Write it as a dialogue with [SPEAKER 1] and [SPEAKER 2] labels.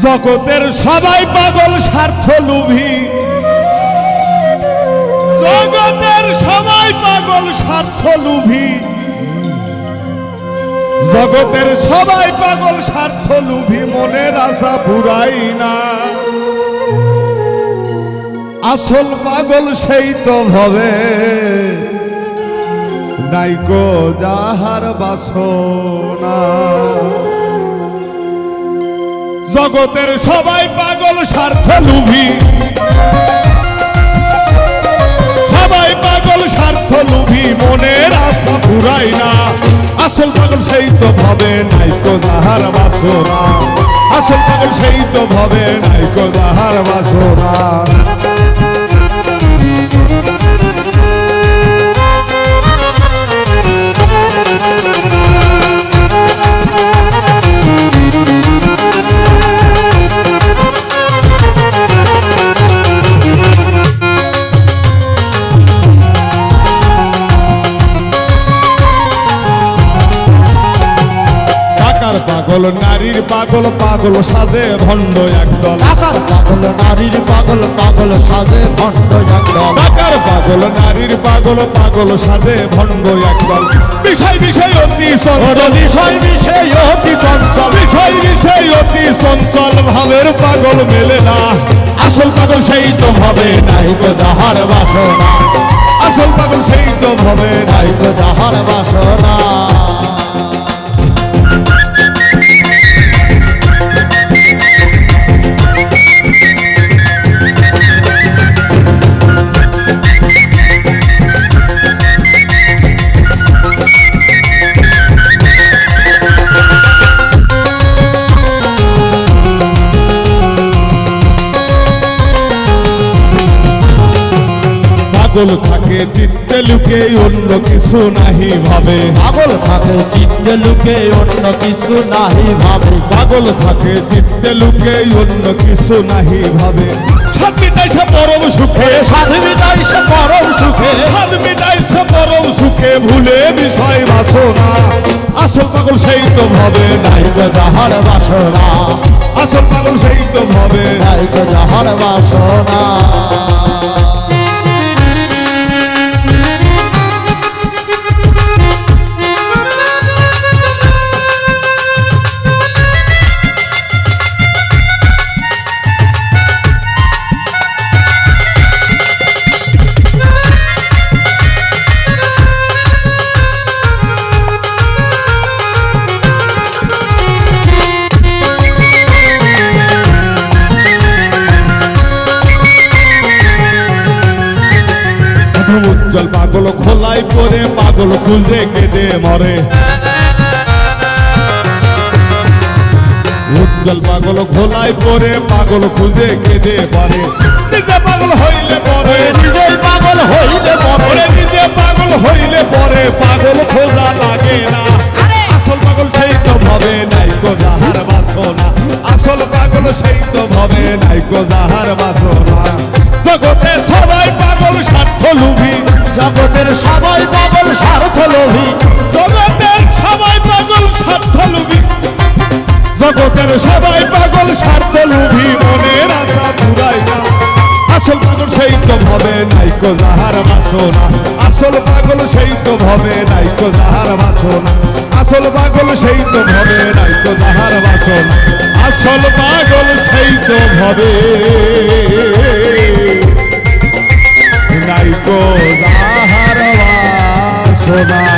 [SPEAKER 1] জগতের সবাই পাগল স্বার্থ লোভী, জগতের সবাই পাগল স্বার্থ লোভী, জগতের সবাই পাগল স্বার্থ লোভী, মনের আশা ফুরাই না। আসল পাগল সেই তো ভবে নাইকো যাহার বাসনা। জগতের সবাই পাগল স্বার্থ লোভী, সবাই পাগল স্বার্থ লোভী, মনের আশা ফুরাই না। আসল পাগল সেই তো ভবে নাইকো যাহার বাসনা। আসল পাগল সেই তো ভবে নাইকো যাহার বাসনা। পাগল নারীর পাগল, পাগল সাজে ভণ্ড একদল।
[SPEAKER 2] টাকার পাগল নারীর পাগল, পাগল সাজে ভণ্ড একদল।
[SPEAKER 1] টাকার পাগল নারীর পাগল, পাগল সাজে ভণ্ড একদল। বিষয় বিষয় অতি চঞ্চল,
[SPEAKER 2] বিষয় বিষয় অতি চঞ্চল,
[SPEAKER 1] বিষয় বিষয় অতি চঞ্চল, ভাবের পাগল মেলে না। আসল পাগল সেই তো ভবে
[SPEAKER 2] নাইকো যাহার বাসনা।
[SPEAKER 1] আসল পাগল সেই তো ভবে
[SPEAKER 2] নাইকো যাহার বাসনা।
[SPEAKER 1] পাগল থাকে চিত্তে লুকে অন্য কিছু নাহি ভাবে।
[SPEAKER 2] পাগল থাকে চিত্তে লুকে অন্য কিছু নাহি ভাবে।
[SPEAKER 1] পাগল থাকে চিত্তে লুকে অন্য কিছু নাহি ভাবে। সাধ মিটাইছে পরম সুখে,
[SPEAKER 2] সাধ মিটাইছে পরম সুখে,
[SPEAKER 1] সাধ মিটাইছে পরম সুখে, ভুলে বিষয় বাসনা। আসল পাগল সেই তো ভবে
[SPEAKER 2] নাইকো যাহার বাসনা।
[SPEAKER 1] আসল পাগল সেই তো ভবে
[SPEAKER 2] নাইকো যাহার বাসনা।
[SPEAKER 1] উজ্জ্বল পাগল খোলাই পরে পাগল খুঁজে কেঁদে মরে। উজ্জ্বল পাগল খোলাই পরে পাগল খুঁজে কেঁদে মরে। নিজে পাগল হইলে পরে,
[SPEAKER 2] নিজে পাগল হইলে পরে,
[SPEAKER 1] নিজে পাগল হইলে পরে পাগল খোঁজা লাগে না। আসল পাগল সেই তো ভবে নাইকো যাহার বাসনা। আসল পাগল সেই তো ভবে নাইকো যাহার বাসনা। জগতে সবাই পাগল স্বার্থ লোভী,
[SPEAKER 2] জগতের সবাই পাগল স্বার্থ লোভী,
[SPEAKER 1] জগতের সবাই পাগল স্বার্থ লোভী, জগতের সবাই পাগল স্বার্থ লোভী, মনের আশা ফুরায় না। আসল পাগল সেই তো ভবে নাইকো যাহার বাসনা। আসল পাগল সেই তো ভবে নাইকো যাহার বাসনা। আসল পাগল সেই তো ভবে নাইকো যাহার বাসনা। আসল পাগল সেই তো ভবে নাইকো যাহার বাসনা।